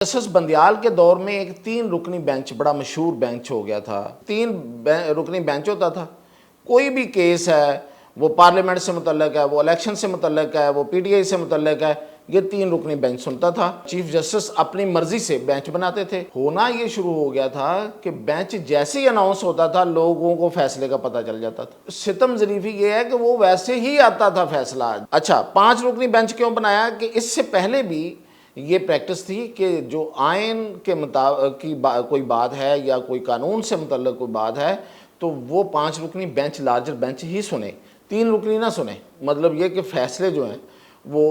Justice Bandial के दौर में एक 3 रुकनी बेंच बड़ा मशहूर बेंच हो गया था। 3 रुकनी बेंच होता था। कोई भी केस है, वो पार्लियामेंट से मुतल्लक है, वो इलेक्शन से मुतल्लक है, वो पीटीआई से मुतल्लक है, ये 3 रुकनी बेंच सुनता था। चीफ जस्टिस अपनी मर्जी से बेंच बनाते थे। होना ये शुरू हो गया था कि बेंच जैसे ही अनाउंस होता था लोगों को फैसले का पता चल जाता था। सितम ज़रीफ़ी ये है कि वो वैसे ही आता था फैसला। अच्छा, 5 रुकनी बेंच क्यों बनाया कि इससे पहले भी ये प्रैक्टिस थी कि जो आइन के मुताबिक कोई बात है या कोई कानून से मुतल्लिक कोई बात है तो वो 5 रुकनी बेंच, लार्जर बेंच ही सुने, 3 रुकनी ना सुने। मतलब ये कि फ़ैसले जो हैं वो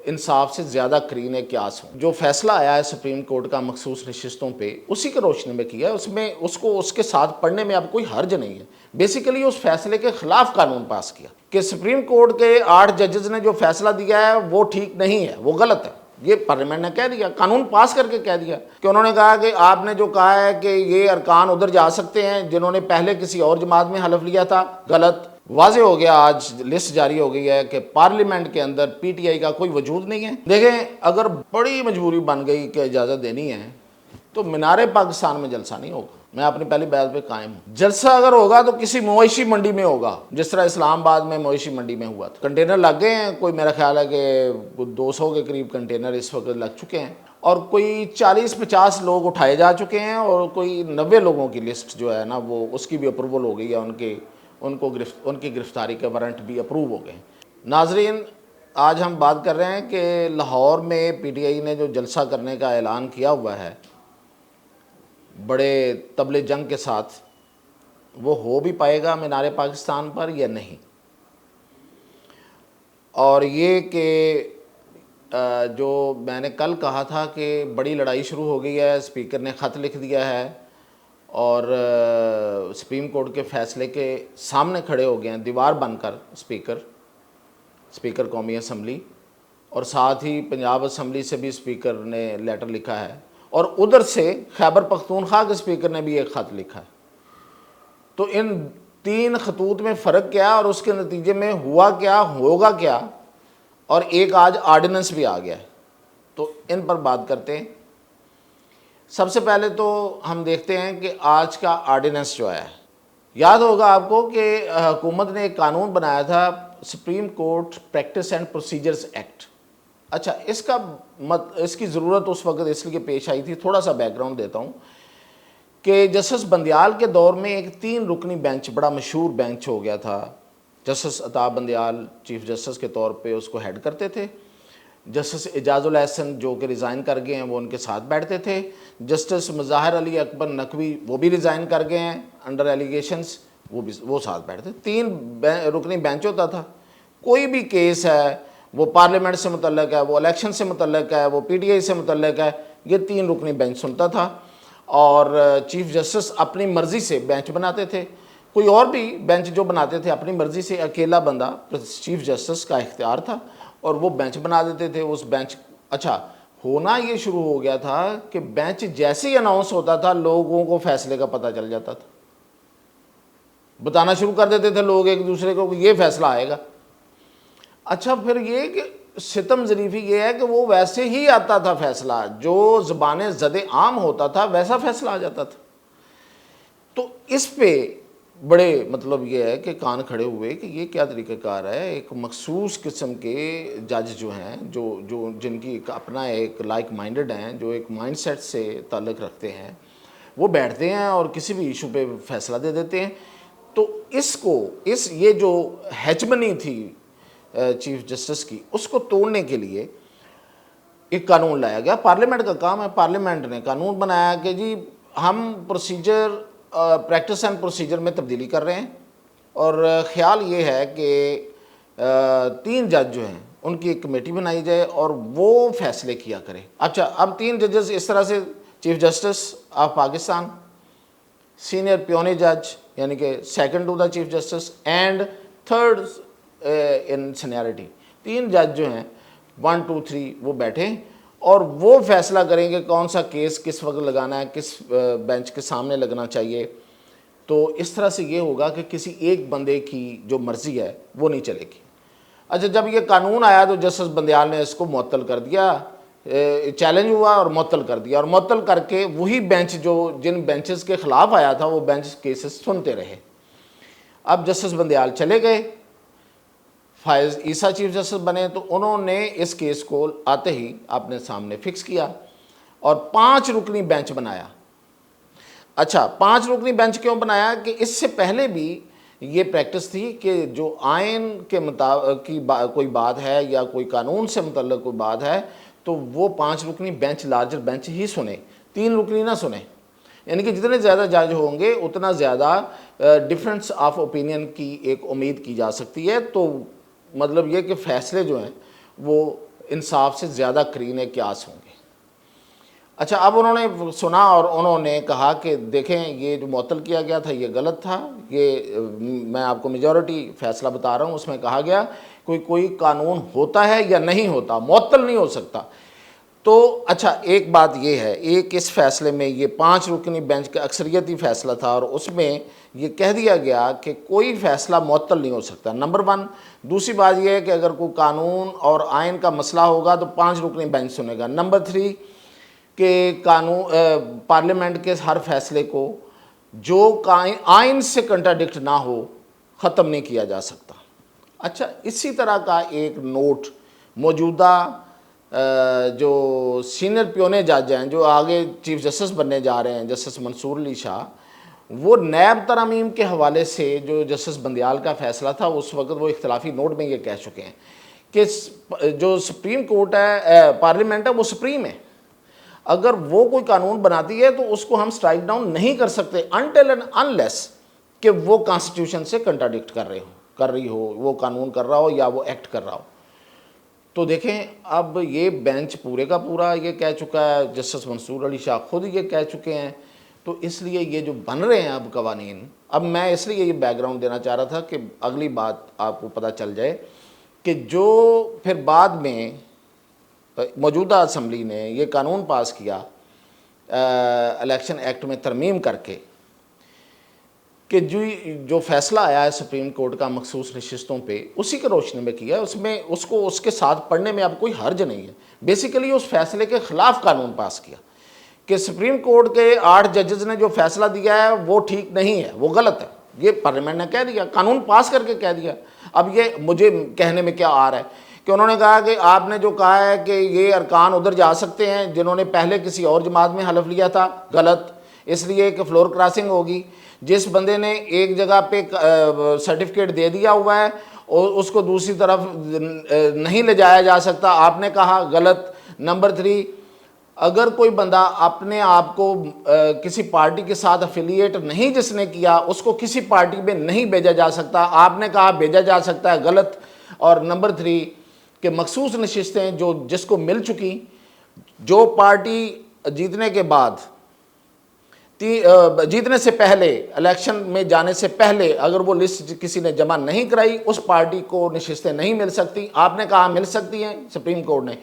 इंसाफ से ज़्यादा करीन क्यास हों। जो फ़ैसला आया है सुप्रीम कोर्ट का मखसूस नशिस्तों पे, उसी के रोशनी में किया है। उसमें उसको उसके साथ पढ़ने में अब कोई हर्ज नहीं है। बेसिकली उस फैसले के ख़िलाफ़ कानून पास किया कि सुप्रीम कोर्ट के 8 जजेस ने जो फैसला दिया है वो ठीक नहीं है, वो गलत है। ये पार्लियामेंट ने कह दिया, कानून पास करके कह दिया कि उन्होंने कहा कि आपने जो कहा है कि ये अरकान उधर जा सकते हैं जिन्होंने पहले किसी और जमात में हलफ लिया था, गलत। वाजे हो गया, आज लिस्ट जारी हो गई है कि पार्लियामेंट के अंदर पीटीआई का कोई वजूद नहीं है। देखें, अगर बड़ी मजबूरी बन गई कि इजाज़त देनी है तो मीनारे पाकिस्तान में जलसा नहीं होगा। मैं अपनी पहली बात पे कायम हूँ। जलसा अगर होगा तो किसी मवेशी मंडी में होगा, जिस तरह इस्लामाबाद में मवेशी मंडी में हुआ था। कंटेनर लग गए हैं, कोई मेरा ख्याल है कि 200 के करीब कंटेनर इस वक्त लग चुके हैं और कोई 40-50 लोग उठाए जा चुके हैं और कोई 90 लोगों की लिस्ट जो है ना वो उसकी भी अप्रूवल हो गई है। उनकी गिरफ्तारी के वारंट भी अप्रूव हो गए। नाजरीन, आज हम बात कर रहे हैं कि लाहौर में पीटीआई ने जो जलसा करने का ऐलान किया हुआ है बड़े तबले जंग के साथ, वो हो भी पाएगा मीनारे पाकिस्तान पर या नहीं। और ये कि जो मैंने कल कहा था कि बड़ी लड़ाई शुरू हो गई है, स्पीकर ने ख़त लिख दिया है और सुप्रीम कोर्ट के फ़ैसले के सामने खड़े हो गए हैं दीवार बनकर स्पीकर कौमी असम्बली, और साथ ही पंजाब असम्बली से भी स्पीकर ने लेटर लिखा है और उधर से खैबर पख्तूनख्वा के स्पीकर ने भी एक ख़त लिखा है। तो इन 3 खतूत में फ़र्क क्या और उसके नतीजे में हुआ क्या, होगा क्या, और एक आज आर्डिनेंस भी आ गया है, तो इन पर बात करते हैं। सबसे पहले तो हम देखते हैं कि आज का आर्डिनेंस जो है, याद होगा आपको कि हुकूमत ने एक कानून बनाया था, supreme court practice and procedures act. अच्छा, इसकी ज़रूरत उस वक्त इसलिए पेश आई थी, थोड़ा सा बैकग्राउंड देता हूँ कि जस्टिस बंदियाल के दौर में एक 3 रुकनी बेंच बड़ा मशहूर बेंच हो गया था। जस्टिस अताब बंदियाल चीफ जस्टिस के तौर पे उसको हेड करते थे। जस्टिस एजाजुल एहसन जो कि रिज़ाइन कर गए हैं वो उनके साथ बैठते थे। जस्टिस मुज़ाहिर अली अकबर नकवी वो भी रिज़ाइन कर गए हैं अंडर एलिगेशंस, वो साथ बैठते। 3 रुकनी बेंच होता था। कोई भी केस है, वो पार्लियामेंट से मुतल्लक है, वो इलेक्शन से मुतल्लक है, वो पीटीआई से मुतल्लक है, ये 3 रुकनी बेंच सुनता था और चीफ जस्टिस अपनी मर्ज़ी से बेंच बनाते थे। कोई और भी बेंच जो बनाते थे अपनी मर्ज़ी से, अकेला बंदा चीफ जस्टिस का इख्तियार था और वो बेंच बना देते थे उस बेंच। अच्छा, होना ये शुरू हो गया था कि बेंच जैसे ही अनाउंस होता था लोगों को फैसले का पता चल जाता था। बताना शुरू कर देते थे लोग एक दूसरे को कि ये फैसला आएगा। अच्छा, फिर ये कि सितम ज़रीफ़ी ये है कि वो वैसे ही आता था फैसला, जो ज़बान ज़द आम होता था वैसा फैसला आ जाता था। तो इस पे बड़े मतलब ये है कि कान खड़े हुए कि ये क्या तरीक़ाकार है। एक मखसूस किस्म के जज जो हैं, जो जिनकी अपना एक लाइक माइंडेड हैं, जो एक माइंडसेट से ताल्लुक़ रखते हैं, वो बैठते हैं और किसी भी इशू पे फैसला दे देते हैं। तो ये जो हेजमनी थी चीफ जस्टिस की, उसको तोड़ने के लिए एक कानून लाया गया। पार्लियामेंट का काम है, पार्लियामेंट ने कानून बनाया कि जी हम प्रैक्टिस एंड प्रोसीजर में तब्दीली कर रहे हैं और ख़्याल ये है कि 3 जज जो हैं उनकी एक कमेटी बनाई जाए और वो फैसले किया करे। अच्छा, अब 3 जजेस इस तरह से, chief justice of Pakistan, senior puisne जज यानी कि second to the chief justice and third in seniority, 3 जज जो हैं 1, 2, 3 वो बैठे और वो फैसला करेंगे कौन सा केस किस वक्त लगाना है, किस बेंच के सामने लगना चाहिए। तो इस तरह से ये होगा कि किसी एक बंदे की जो मर्ज़ी है वो नहीं चलेगी। अच्छा, जब ये कानून आया तो जस्टिस बंदियाल ने इसको मुअत्तल कर दिया चैलेंज हुआ और मुअत्तल कर दिया, और मुअत्तल करके वही बेंच जो जिन बेंचेस के ख़िलाफ़ आया था वो बेंच केसेस सुनते रहे। अब जस्टिस बंदयाल चले गए, फायज़ ईसा चीफ जस्टिस बने, तो उन्होंने इस केस को आते ही अपने सामने फिक्स किया और 5 रुकनी बेंच बनाया। अच्छा, 5 रुकनी बेंच क्यों बनाया कि इससे पहले भी ये प्रैक्टिस थी कि जो आइन के मुताबिक की कोई बात है या कोई कानून से मुतल्लिक़ कोई बात है तो वो 5 रुकनी बेंच, लार्जर बेंच ही सुने, 3 रुकनी ना सुने। यानी कि जितने ज़्यादा जज होंगे उतना ज़्यादा डिफरेंस ऑफ ओपिनियन की एक उम्मीद की जा सकती है। तो मतलब ये कि फ़ैसले जो हैं वो इंसाफ से ज़्यादा करीने क्यास होंगे। अच्छा, अब उन्होंने सुना और उन्होंने कहा कि देखें, ये जो मुअत्तल किया गया था ये गलत था। ये मैं आपको मेजॉरिटी फ़ैसला बता रहा हूँ, उसमें कहा गया कोई कानून होता है या नहीं होता, मुअत्तल नहीं हो सकता। तो अच्छा, एक बात ये है, एक इस फैसले में ये 5 रुकनी बेंच का अक्सरियती फ़ैसला था और उसमें ये कह दिया गया कि कोई फ़ैसला मुअत्तल नहीं हो सकता, नंबर 1। दूसरी बात यह है कि अगर कोई कानून और आइन का मसला होगा तो 5 रुकनी बेंच सुनेगा। नंबर 3 कि कानून पार्लियामेंट के हर फैसले को जो आइन से कंट्राडिक्ट ना हो ख़त्म नहीं किया जा सकता। अच्छा, इसी तरह का एक नोट मौजूदा जो सीनियर प्योने जज हैं जो आगे चीफ जस्टिस बनने जा रहे हैं, जस्टिस मंसूर अली शाह, वो नैब तरमीम के हवाले से जो जस्टिस बंदयाल का फ़ैसला था उस वक्त वो इख्तलाफी नोट में ये कह चुके हैं कि जो सुप्रीम कोर्ट है, पार्लियामेंट है, वो सुप्रीम है। अगर वो कोई कानून बनाती है तो उसको हम स्ट्राइक डाउन नहीं कर सकते अनटिल एंड अनलेस कि वो कॉन्स्टिट्यूशन से कंट्राडिक्ट कर रही हो, वो कानून कर रहा हो या वो एक्ट कर रहा हो। तो देखें, अब ये बेंच पूरे का पूरा ये कह चुका है, जस्टिस मंसूर अली शाह खुद ये कह चुके हैं। तो इसलिए ये जो बन रहे हैं अब कवानीन, अब मैं इसलिए ये बैकग्राउंड देना चाह रहा था कि अगली बात आपको पता चल जाए कि जो फिर बाद में मौजूदा असम्बली ने ये कानून पास किया इलेक्शन एक्ट में तरमीम करके कि जो फ़ैसला आया है सुप्रीम कोर्ट का मखसूस नशिस्तों पे, उसी के रोशनी में किया है। उसमें उसको उसके साथ पढ़ने में अब कोई हर्ज नहीं है। बेसिकली उस फैसले के ख़िलाफ़ कानून पास किया कि सुप्रीम कोर्ट के 8 जजेस ने जो फ़ैसला दिया है वो ठीक नहीं है, वो गलत है। ये पार्लियामेंट ने कह दिया, कानून पास करके कह दिया। अब ये मुझे कहने में क्या आ रहा है कि उन्होंने कहा कि आपने जो कहा है कि ये अरकान उधर जा सकते हैं जिन्होंने पहले किसी और जमात में हलफ लिया था, गलत, इसलिए कि फ्लोर क्रॉसिंग होगी। जिस बंदे ने एक जगह पे सर्टिफिकेट दे दिया हुआ है और उसको दूसरी तरफ नहीं ले जाया जा सकता, आपने कहा, गलत। नंबर 3, अगर कोई बंदा अपने आप को किसी पार्टी के साथ अफिलिएट नहीं जिसने किया, उसको किसी पार्टी में नहीं भेजा जा सकता, आपने कहा भेजा जा सकता है, गलत। और नंबर 3 कि मखसूस नशिस्तें जो जिसको मिल चुकी, जो पार्टी जीतने के बाद जीतने से पहले, इलेक्शन में जाने से पहले अगर वो लिस्ट किसी ने जमा नहीं कराई, उस पार्टी को नशिस्तें नहीं मिल सकती। आपने कहा मिल सकती हैं, सुप्रीम कोर्ट ने,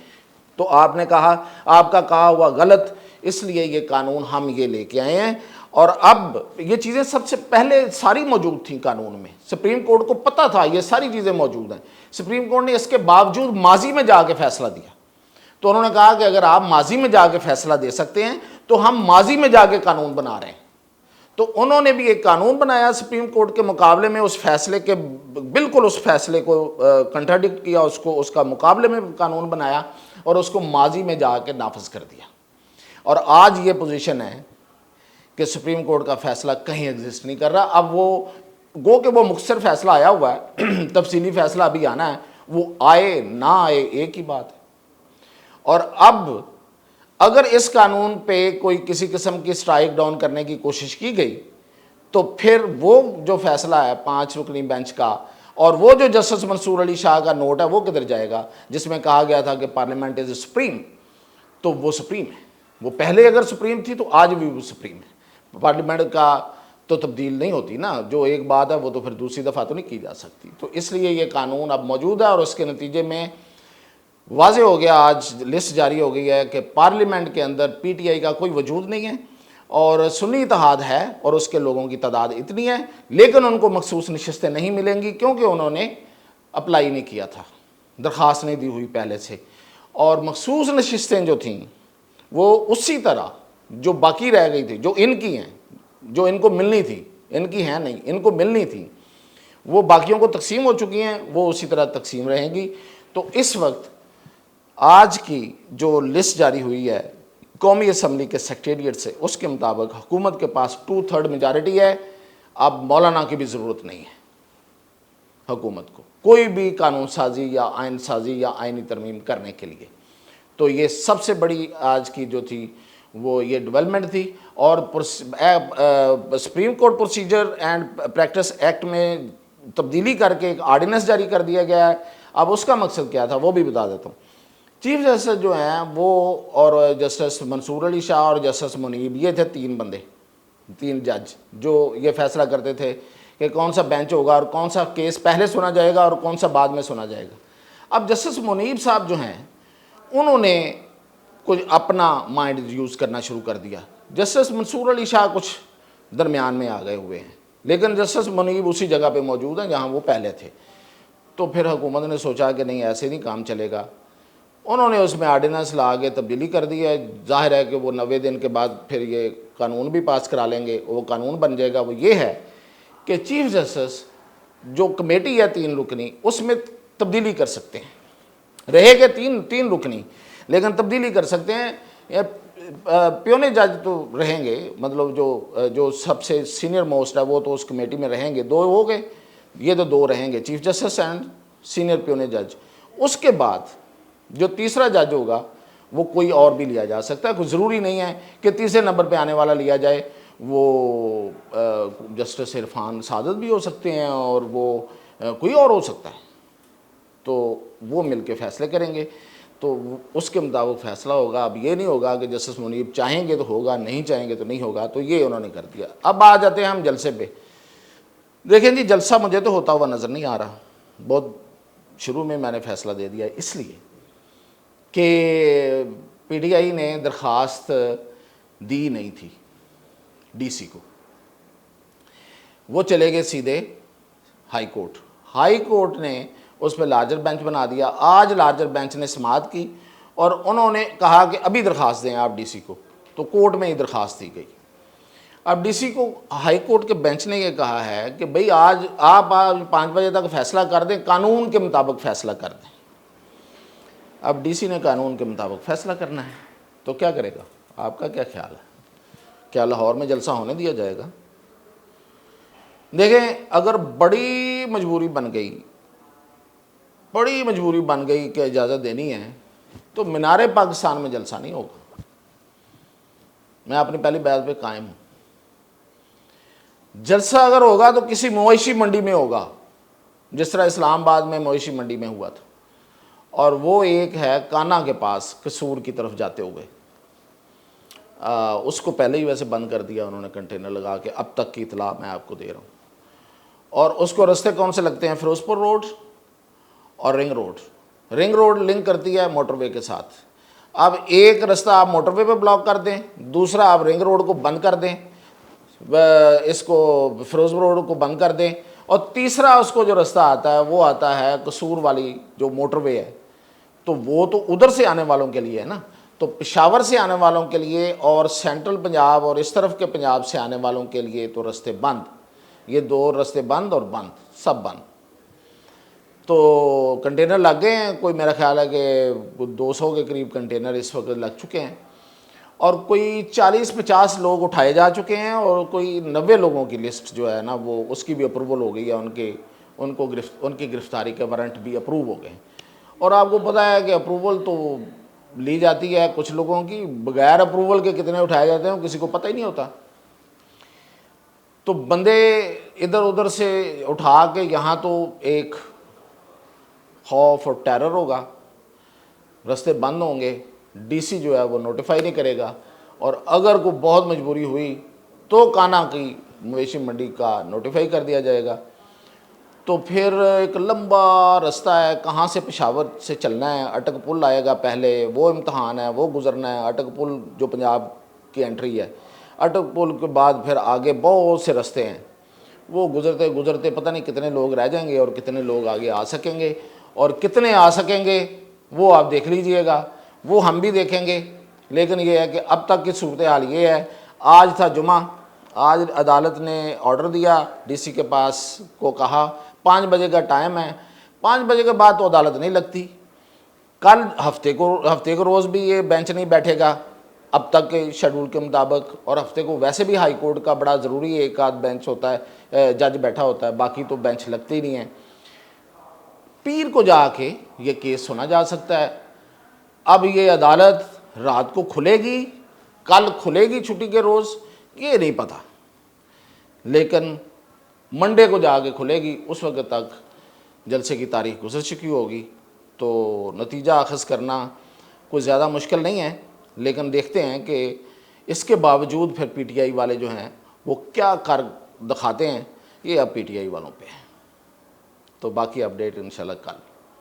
तो आपने कहा आपका कहा हुआ गलत, इसलिए ये कानून हम ये लेके आए हैं। और अब ये चीज़ें सबसे पहले सारी मौजूद थी कानून में, सुप्रीम कोर्ट को पता था ये सारी चीज़ें मौजूद हैं। सुप्रीम कोर्ट ने इसके बावजूद माजी में जाके फैसला दिया। तो उन्होंने कहा कि अगर आप माजी में जाके फैसला दे सकते हैं तो हम माजी में जाके कानून बना रहे हैं। तो उन्होंने भी एक कानून बनाया सुप्रीम कोर्ट के मुकाबले में, उस फैसले के बिल्कुल उस फैसले को कंट्राडिक्ट किया, उसको उसका मुकाबले में कानून बनाया और उसको माजी में जाके नाफिज कर दिया। और आज ये पोजीशन है कि सुप्रीम कोर्ट का फैसला कहीं एग्जिस्ट नहीं कर रहा। अब वो गो के वो मुख्तसर फैसला आया हुआ है, तफसीली फैसला अभी आना है, वो आए ना आए एक ही बात है। और अब अगर इस कानून पे कोई किसी किस्म की स्ट्राइक डाउन करने की कोशिश की गई तो फिर वो जो फैसला है 5 रुकनी बेंच का और वो जो जस्टिस मंसूर अली शाह का नोट है वो किधर जाएगा, जिसमें कहा गया था कि पार्लियामेंट इज सुप्रीम, तो वो सुप्रीम है। वो पहले अगर सुप्रीम थी तो आज भी वो सुप्रीम है। पार्लियामेंट का तो तब्दील नहीं होती ना, जो एक बात है वो तो फिर दूसरी दफ़ा तो नहीं की जा सकती। तो इसलिए ये कानून अब मौजूद है और उसके नतीजे में वाज़े हो गया, आज लिस्ट जारी हो गई है कि पार्लियामेंट के अंदर पीटीआई का कोई वजूद नहीं है और सुन्नी इत्तेहाद है और उसके लोगों की तादाद इतनी है, लेकिन उनको मखसूस नशिस्तें नहीं मिलेंगी क्योंकि उन्होंने अप्लाई नहीं किया था, दरख्वास्त नहीं दी हुई पहले से। और मखसूस नशिस्तें जो थीं वो उसी तरह जो बाकी रह गई थी, जो इनकी हैं, जो इनको मिलनी थी, इनकी हैं नहीं, इनको मिलनी थी, वो बाकियों को तकसीम हो चुकी हैं, वो उसी तरह तकसीम रहेंगी। तो इस वक्त आज की जो लिस्ट जारी हुई है कौमी असम्बली के सेक्रेटेरिएट से, उसके मुताबिक हुकूमत के पास 2/3 मेजॉरिटी है। अब मौलाना की भी ज़रूरत नहीं है हुकूमत को कोई भी कानून साजी या आइन साजी या आइनी तरमीम करने के लिए। तो ये सबसे बड़ी आज की जो थी वो ये डेवलपमेंट थी। और supreme court procedure and practice act में तब्दीली करके एक आर्डिनेंस जारी कर दिया गया है। अब उसका मकसद क्या था वो भी बता देता हूँ। चीफ जस्टिस जो हैं वो, और जस्टिस मंसूर अली शाह और जस्टिस मुनीब, ये थे 3 बंदे, 3 जज जो ये फैसला करते थे कि कौन सा बेंच होगा और कौन सा केस पहले सुना जाएगा और कौन सा बाद में सुना जाएगा। अब जस्टिस मुनीब साहब जो हैं उन्होंने कुछ अपना माइंड यूज़ करना शुरू कर दिया। जस्टिस मंसूर अली शाह कुछ दरमियान में आ गए हुए हैं, लेकिन जस्टिस मुनीब उसी जगह पे मौजूद हैं जहां वो पहले थे। तो फिर हुकूमत ने सोचा कि नहीं, ऐसे नहीं काम चलेगा। उन्होंने उसमें आर्डिनेंस ला के तब्दीली कर दी है। जाहिर है कि वो 90 दिन के बाद फिर ये कानून भी पास करा लेंगे, वो कानून बन जाएगा। वो ये है कि चीफ जस्टिस जो कमेटी है 3 रुकनी, उसमें तब्दीली कर सकते हैं। रहेगा 3 रुकनी, लेकिन तब्दीली कर सकते हैं। प्योने जज तो रहेंगे, मतलब जो सबसे सीनियर मोस्ट है वो तो उस कमेटी में रहेंगे। 2 हो गए, ये तो 2 रहेंगे, चीफ जस्टिस एंड सीनियर प्योने जज। उसके बाद जो तीसरा जज होगा वो कोई और भी लिया जा सकता है। कोई ज़रूरी नहीं है कि तीसरे नंबर पे आने वाला लिया जाए। वो जस्टिस इरफान सादत भी हो सकते हैं और वो कोई और हो सकता है। तो वो मिलके फ़ैसले करेंगे, तो उसके मुताबिक फ़ैसला होगा। अब ये नहीं होगा कि जस्टिस मुनीब चाहेंगे तो होगा, नहीं चाहेंगे तो नहीं होगा। तो ये उन्होंने कर दिया। अब आ जाते हैं हम जलसे पे। देखें जी, जलसा मुझे तो होता हुआ नज़र नहीं आ रहा। बहुत शुरू में मैंने फ़ैसला दे दिया इसलिए कि पीटीआई ने दरख्वास्त दी नहीं थी डीसी को, वो चले गए सीधे हाई कोर्ट। हाई कोर्ट ने उस पर लार्जर बेंच बना दिया। आज लार्जर बेंच ने समाअत की और उन्होंने कहा कि अभी दरख्वास्त दें आप डीसी को। तो कोर्ट में ही दरख्वास्त दी गई। अब डीसी को हाई कोर्ट के बेंच ने ये कहा है कि भाई आज 5 बजे तक फैसला कर दें, कानून के मुताबिक फ़ैसला कर दें। अब डीसी ने कानून के मुताबिक फ़ैसला करना है, तो क्या करेगा? आपका क्या ख्याल है? क्या लाहौर में जलसा होने दिया जाएगा? देखें, अगर बड़ी मजबूरी बन गई कि इजाज़त देनी है, तो मीनार पाकिस्तान में जलसा नहीं होगा। मैं अपनी पहली बात पे कायम हूँ। जलसा अगर होगा तो किसी मवेशी मंडी में होगा, जिस तरह इस्लामाबाद में मवेशी मंडी में हुआ था। और वो एक है काना के पास, कसूर की तरफ जाते हुए। उसको पहले ही वैसे बंद कर दिया उन्होंने कंटेनर लगा के, अब तक की इतला मैं आपको दे रहा हूँ। और उसको रास्ते कौन से लगते हैं? फिरोजपुर रोड और ring road. Ring road link करती है मोटरवे के साथ। अब एक रास्ता आप मोटरवे पे ब्लॉक कर दें, दूसरा आप रिंग रोड को बंद कर दें, इसको फिरोजपुर रोड को बंद कर दें, और तीसरा उसको जो रास्ता आता है वो आता है कसूर वाली जो मोटरवे है। तो वो तो उधर से आने वालों के लिए है ना, तो पेशावर से आने वालों के लिए और सेंट्रल पंजाब और इस तरफ के पंजाब से आने वालों के लिए तो रास्ते बंद। ये 2 रास्ते बंद और बंद, सब बंद। तो कंटेनर लग गए हैं, कोई मेरा ख्याल है कि 200 के करीब कंटेनर इस वक्त लग चुके हैं, और कोई 40-50 लोग उठाए जा चुके हैं, और कोई 90 लोगों की लिस्ट जो है ना वो उसकी भी अप्रूवल हो गई है। उनकी गिरफ्तारी के वारंट भी अप्रूव हो गए। और आपको पता है कि अप्रूवल तो ली जाती है कुछ लोगों की, बगैर अप्रूवल के कितने उठाए जाते हैं किसी को पता ही नहीं होता। तो बंदे इधर उधर से उठा के यहाँ तो एक खौफ और टेरर होगा, रास्ते बंद होंगे, डीसी जो है वो नोटिफाई नहीं करेगा, और अगर कोई बहुत मजबूरी हुई तो काना की मवेशी मंडी का नोटिफाई कर दिया जाएगा। तो फिर एक लंबा रास्ता है, कहाँ से पेशावर से चलना है, अटक पुल आएगा पहले, वो इम्तहान है, वो गुजरना है। अटक पुल जो पंजाब की एंट्री है, अटक पुल के बाद फिर आगे बहुत से रास्ते हैं, वो गुजरते गुजरते पता नहीं कितने लोग रह जाएंगे और कितने लोग आगे आ सकेंगे, और कितने आ सकेंगे वो आप देख लीजिएगा, वो हम भी देखेंगे। लेकिन ये है कि अब तक की सूरत हाल ये है। आज था जुमा, आज अदालत ने ऑर्डर दिया, डीसी के पास को कहा 5 बजे का टाइम है, 5 बजे के बाद तो अदालत नहीं लगती। कल हफ्ते को रोज़ भी ये बेंच नहीं बैठेगा अब तक के शेड्यूल के मुताबिक, और हफ्ते को वैसे भी हाई कोर्ट का बड़ा ज़रूरी है, एक आध बेंच होता है, जज बैठा होता है, बाकी तो बेंच लगते ही नहीं है। पीर को जाके ये केस सुना जा सकता है। अब ये अदालत रात को खुलेगी, कल खुलेगी छुट्टी के रोज़, ये नहीं पता, लेकिन मंडे को जाके खुलेगी। उस वक्त तक जलसे की तारीख गुजर चुकी होगी, तो नतीजा अखज़ करना कोई ज़्यादा मुश्किल नहीं है। लेकिन देखते हैं कि इसके बावजूद फिर पीटीआई वाले जो हैं वो क्या कर दिखाते हैं, ये अब पीटीआई वालों पे है। तो बाकी अपडेट इंशाल्लाह कल।